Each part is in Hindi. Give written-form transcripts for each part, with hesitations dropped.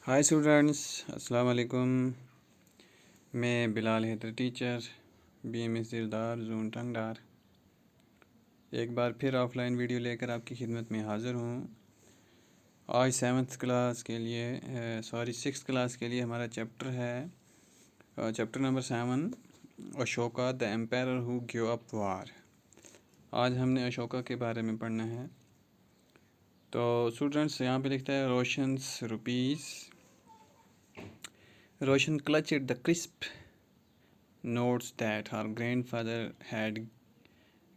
हाय स्टूडेंट्स, अस्सलाम वालेकुम। मैं बिलाल हैदर टीचर BMS दिलदार जून टंगडार एक बार फिर ऑफलाइन वीडियो लेकर आपकी खिदमत में हाज़िर हूँ। आज 7th क्लास के लिए सिक्स क्लास के लिए हमारा चैप्टर है chapter number 7, Ashoka the empire who give up war. आज हमने अशोका के बारे में पढ़ना है। तो स्टूडेंट्स यहाँ पे लिखता है रोशंस rupees. Roshan clutched the crisp notes that her grandfather had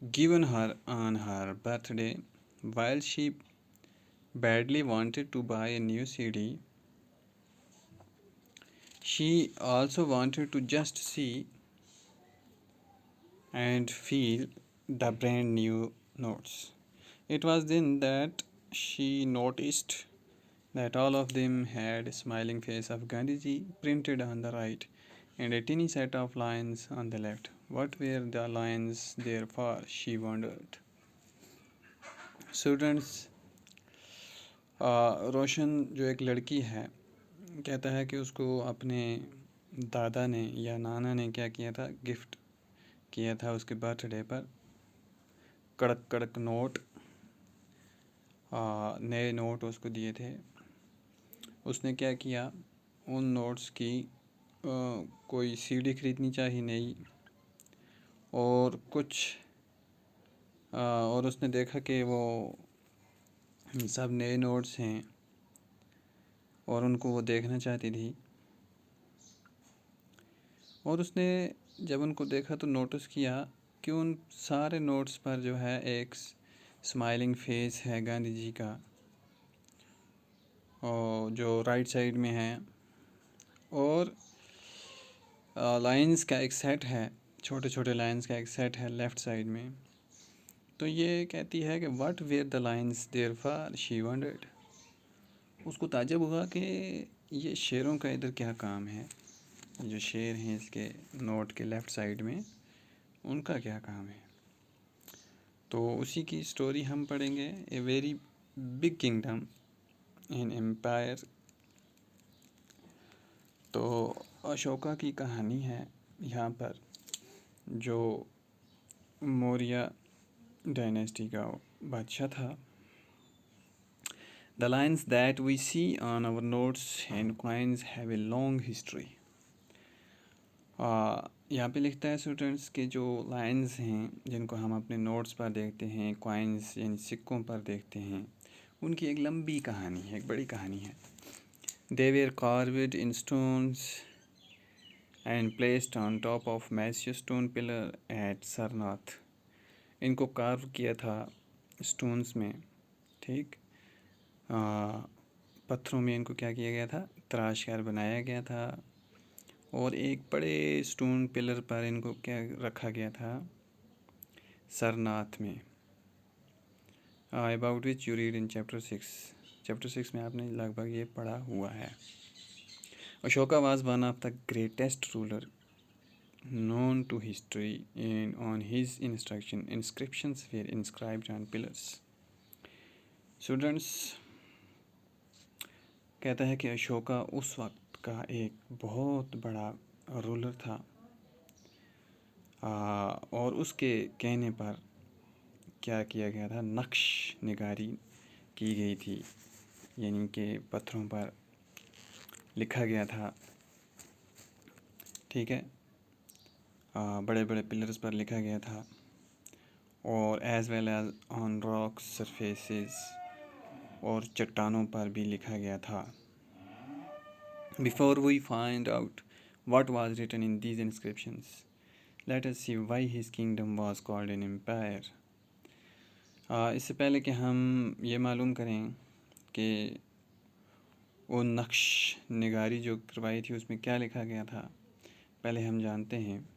given her on her birthday. While she badly wanted to buy a new CD, she also wanted to just see and feel the brand new notes. It was then that she noticed that all of them had a smiling face of Gandhiji printed on the right and a tiny set of lines on the left. What were the lines there for, she wondered. Students, रोशन जो एक लड़की है कहता है कि उसको अपने दादा ने या नाना ने क्या किया था, गिफ्ट किया था उसके बर्थडे पर कड़क कड़क नोट, नए नोट उसको दिए थे। उसने क्या किया, उन नोट्स की कोई सीडी ख़रीदनी चाहिए नई और कुछ और उसने देखा कि वो सब नए नोट्स हैं और उनको वो देखना चाहती थी। और उसने जब उनको देखा तो नोटिस किया कि उन सारे नोट्स पर जो है एक स्माइलिंग फेस है गांधी जी का, और जो राइट साइड में है, और लाइंस का एक सेट है, छोटे छोटे लाइंस का एक सेट है लेफ़्ट साइड में। तो ये कहती है कि what were the lines there for, she wondered. उसको ताज्जुब हुआ कि ये शेरों का इधर क्या काम है, जो शेर हैं इसके नोट के लेफ़्ट साइड में, उनका क्या काम है। तो उसी की स्टोरी हम पढ़ेंगे। A very big kingdom in empire. तो अशोका की कहानी है यहाँ पर, जो मौर्य डायनेस्टी का बादशाह था। The lines that we see on our notes and coins have a long history. यहाँ पे लिखता है स्टूडेंट्स के जो लाइंस हैं जिनको हम अपने नोट्स पर देखते हैं, कॉइन्स यानी सिक्कों पर देखते हैं, उनकी एक लंबी कहानी है, एक बड़ी कहानी है। They were carved in stones and placed on top of massive stone pillar at Sarnath. इनको कार्व किया था स्टोन्स में, ठीक, पत्थरों में इनको क्या किया गया था, तराश कर बनाया गया था, और एक बड़े स्टोन पिलर पर इनको क्या रखा गया था, सरनाथ में। About which you read in chapter 6। Chapter 6 में आपने लगभग ये पढ़ा हुआ है। Ashoka was one of the greatest ruler known to history, and on his instruction inscriptions were inscribed on pillars. Students, कहता है कि अशोका उस वक्त का एक बहुत बड़ा रूलर था, और उसके कहने पर क्या किया गया था, नक्श निगारी की गई थी, यानी कि पत्थरों पर लिखा गया था, ठीक है, बड़े बड़े पिलर्स पर लिखा गया था, और as well as on rock surfaces, और चट्टानों पर भी लिखा गया था। Before we find out what was written in these inscriptions, let us see why his kingdom was called an empire. इससे पहले कि हम ये मालूम करें कि वो नक्श निगारी जो करवाई थी उसमें क्या लिखा गया था, पहले हम जानते हैं,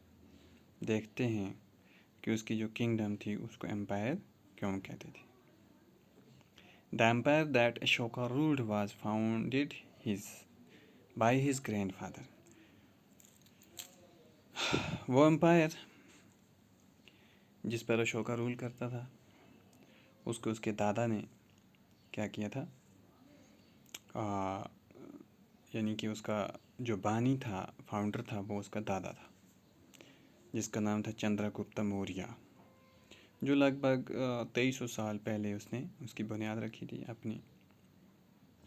देखते हैं कि उसकी जो किंगडम थी उसको एम्पायर क्यों कहते थे। The empire that Ashoka ruled was founded by his grandfather. वो एम्पायर जिस पर अशोका रूल करता था, उसको उसके दादा ने क्या किया था, यानी कि उसका जो बानी था, फाउंडर था, वो उसका दादा था, जिसका नाम था चंद्रगुप्त मौर्य, जो लगभग 2300 साल पहले उसने उसकी बुनियाद रखी थी अपनी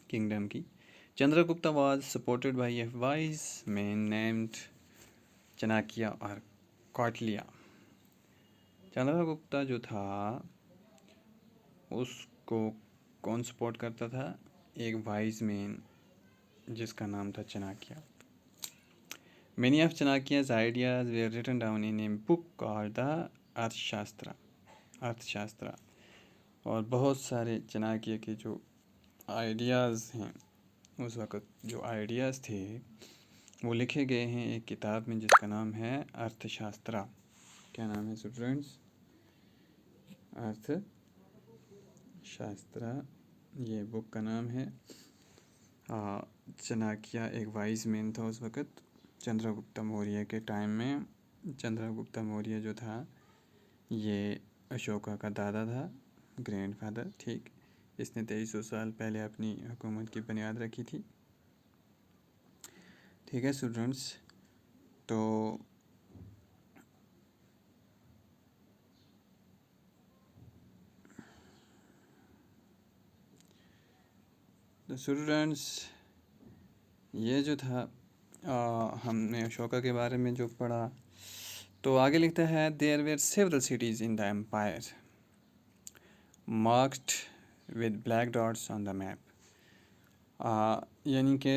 किंगडम की। Chandragupta was supported by a wise man named Chanakya और कौटिल्य। चंद्रगुप्ता जो था उसको कौन सपोर्ट करता था? एक वाइज मैन जिसका नाम था Chanakya. Many of Chanakya's ideas were written down in a book called the अर्थशास्त्र। और बहुत सारे चाणक्य के जो आइडियाज़ हैं, उस वक़्त जो आइडियाज़ थे, वो लिखे गए हैं एक किताब में जिसका नाम है अर्थशास्त्र। क्या नाम है स्टूडेंट्स? अर्थशास्त्र, ये बुक का नाम है। चाणक्य एक वाइज मैन था उस वक़्त, चंद्रगुप्त मौर्य के टाइम में। चंद्रगुप्त मौर्य जो था ये अशोका का दादा था, ग्रैंडफादर। ठीक, इसने 2300 साल पहले अपनी हुकूमत की बुनियाद रखी थी। ठीक है स्टूडेंट्स, तो स्टूडेंट्स ये जो था हमने अशोका के बारे में जो पढ़ा, तो आगे लिखता है there were several cities in the empire marked with black dots on the map. यानी कि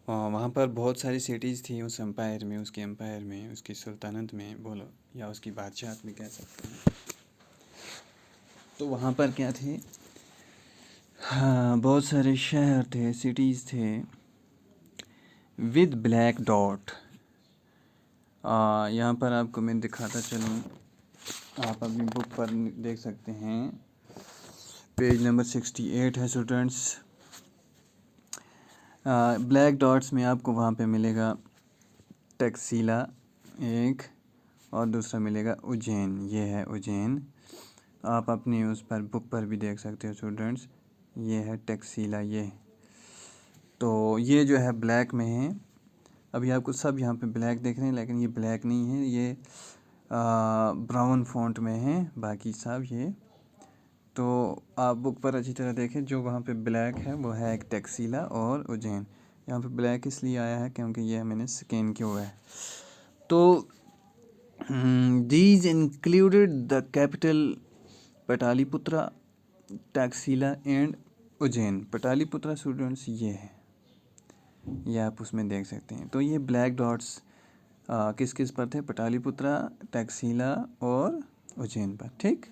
वहाँ पर बहुत सारी सिटीज़ थी उस एम्पायर में, उसके एम्पायर में, उसकी सुल्तानत में बोलो, या उसकी बादशाहत में कह सकते हैं। तो वहाँ पर क्या थे? हाँ, बहुत सारे शहर थे, सिटीज़ थे विद ब्लैक डॉट। यहाँ पर आपको मैं दिखाता चलूँ, आप अपनी बुक पर देख सकते हैं, पेज नंबर 68 है स्टूडेंट्स। ब्लैक डॉट्स में आपको वहाँ पे मिलेगा टैक्सीला एक, और दूसरा मिलेगा उज्जैन। ये है उज्जैन, आप अपनी उस पर बुक पर भी देख सकते हो स्टूडेंट्स। ये है टैक्सीला, ये तो ये जो है ब्लैक में है। अभी आपको सब यहाँ पे ब्लैक देख रहे हैं, लेकिन ये ब्लैक नहीं है, ये ब्राउन फॉन्ट में है, बाकी सब ये। तो आप बुक पर अच्छी तरह देखें, जो वहाँ पे ब्लैक है वो है एक टैक्सीला और उज्जैन। यहाँ पे ब्लैक इसलिए आया है क्योंकि ये मैंने स्कैन किया हुआ है। तो these included the capital Pataliputra, Taxila and Ujjain. Pataliputra students ये है, ये आप उसमें देख सकते हैं। तो ये ब्लैक डॉट्स किस किस पर थे? पटालीपुत्रा, टैक्सीला और उज्जैन पर। ठीक,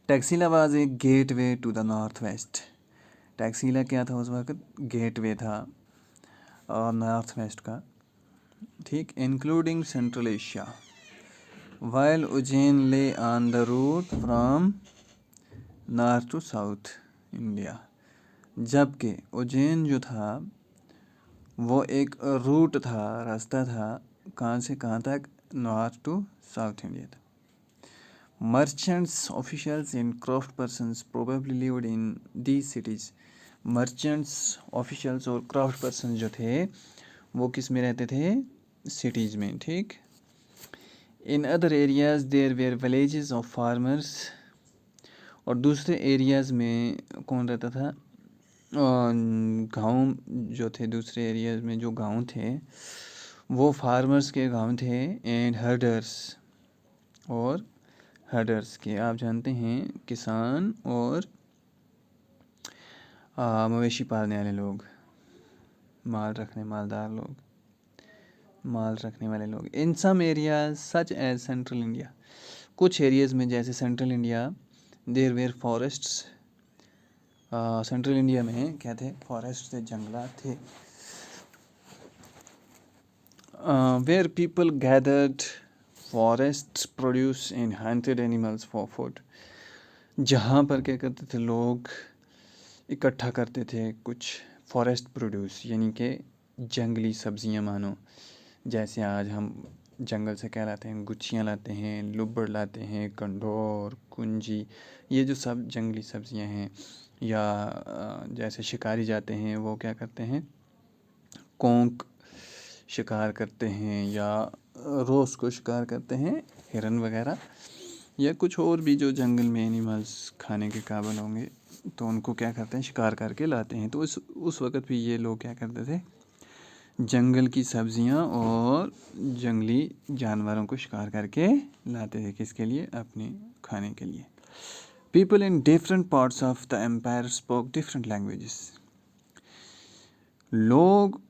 Taxila was a gateway to the north west. Taxila क्या था उस वक्त? गेट वे था नॉर्थ वेस्ट का। ठीक, including central Asia, while Ujjain lay on the route from north to south India. जबकि उज्जैन जो था वो एक रूट था, रास्ता था, कहाँ से कहाँ तक? नॉर्थ टू साउथ इंडिया था। Merchants, officials and craft persons probably lived in these cities. Merchants, officials और craft persons जो थे वो किस में रहते थे? cities में। ठीक, in other areas there were villages of farmers। और दूसरे एरियाज़ में कौन रहता था? गांव जो थे, दूसरे एरियाज़ में जो गांव थे वो फार्मर्स के गांव थे, एंड हर्डर्स, और हर्डर्स के आप जानते हैं किसान और मवेशी पालने वाले लोग, मालदार लोग, माल रखने वाले लोग। In some areas such as central India, कुछ एरियाज़ में जैसे central India, there were forests. Central India में क्या थे? फॉरेस्ट थे, जंगलात थे। Where people gathered forest produce and hunted animals for food. जहाँ पर क्या करते थे लोग? इकट्ठा करते थे कुछ फॉरेस्ट प्रोड्यूस, यानी कि जंगली सब्जियां, मानो जैसे आज हम जंगल से क्या लाते हैं, गुच्छियाँ लाते हैं, लुब्बड़ लाते हैं, कंडोर, कुंजी, ये जो सब जंगली सब्जियां हैं। या जैसे शिकारी जाते हैं वो क्या करते हैं, कोंक शिकार करते हैं, या रोज़ को शिकार करते हैं, हिरन वगैरह, या कुछ और भी जो जंगल में एनिमल्स खाने के काबिल होंगे, तो उनको क्या करते हैं, शिकार करके लाते हैं। तो उस वक़्त भी ये लोग क्या करते थे, जंगल की सब्जियां और जंगली जानवरों को शिकार करके लाते थे, किसके लिए, अपने खाने के लिए। People in different parts of the empire spoke different languages. लोग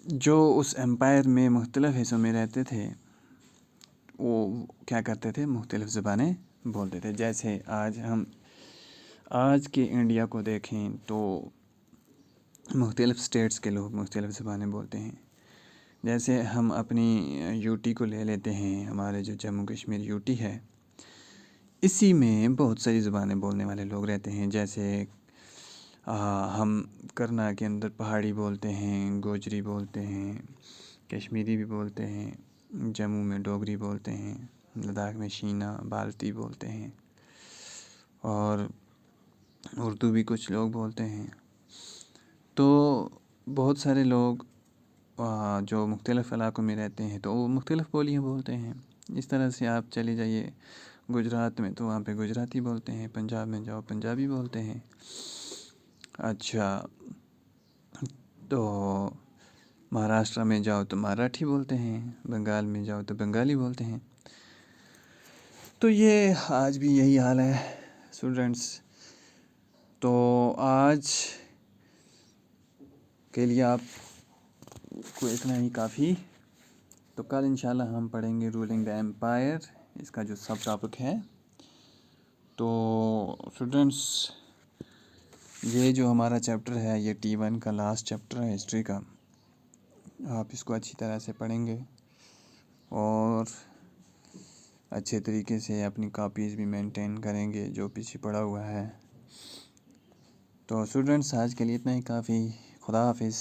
जो उस एम्पायर में मुख्तलिफ़ हिस्सों में रहते थे वो क्या करते थे, मुख्तलिफ़ ज़बानें बोलते थे। जैसे आज के इंडिया को देखें तो मुख्तलिफ़ स्टेट्स के लोग मुख्तलिफ़ ज़बानें बोलते हैं। जैसे हम अपनी यूटी को ले लेते हैं, हमारे जो जम्मू कश्मीर यूटी है, इसी में बहुत सारी ज़बानें बोलने वाले लोग रहते हैं। जैसे हम करना के अंदर पहाड़ी बोलते हैं, गोजरी बोलते हैं, कश्मीरी भी बोलते हैं, जम्मू में डोगरी बोलते हैं, लद्दाख में शीना बाल्टी बोलते हैं, और उर्दू भी कुछ लोग बोलते हैं। तो बहुत सारे लोग जो मुख्तलिफ़ इलाक़ों में रहते हैं तो वो मुख्तलिफ़ बोलियाँ बोलते हैं। इस तरह से आप चले जाइए गुजरात में तो वहाँ पे गुजराती बोलते हैं, पंजाब में जाओ पंजाबी बोलते हैं। अच्छा, तो महाराष्ट्र में जाओ तो मराठी बोलते हैं, बंगाल में जाओ तो बंगाली बोलते हैं। तो ये आज भी यही हाल है स्टूडेंट्स। तो आज के लिए आप को इतना ही काफ़ी। तो कल इंशाल्लाह हम पढ़ेंगे रूलिंग द एम्पायर, इसका जो सब टॉपिक है। तो स्टूडेंट्स, ये जो हमारा चैप्टर है ये T1 का लास्ट चैप्टर है हिस्ट्री का। आप इसको अच्छी तरह से पढ़ेंगे और अच्छे तरीके से अपनी कॉपीज़ भी मेंटेन करेंगे जो पीछे पड़ा हुआ है। तो स्टूडेंट्स, आज के लिए इतना ही काफ़ी। खुदा हाफिज़।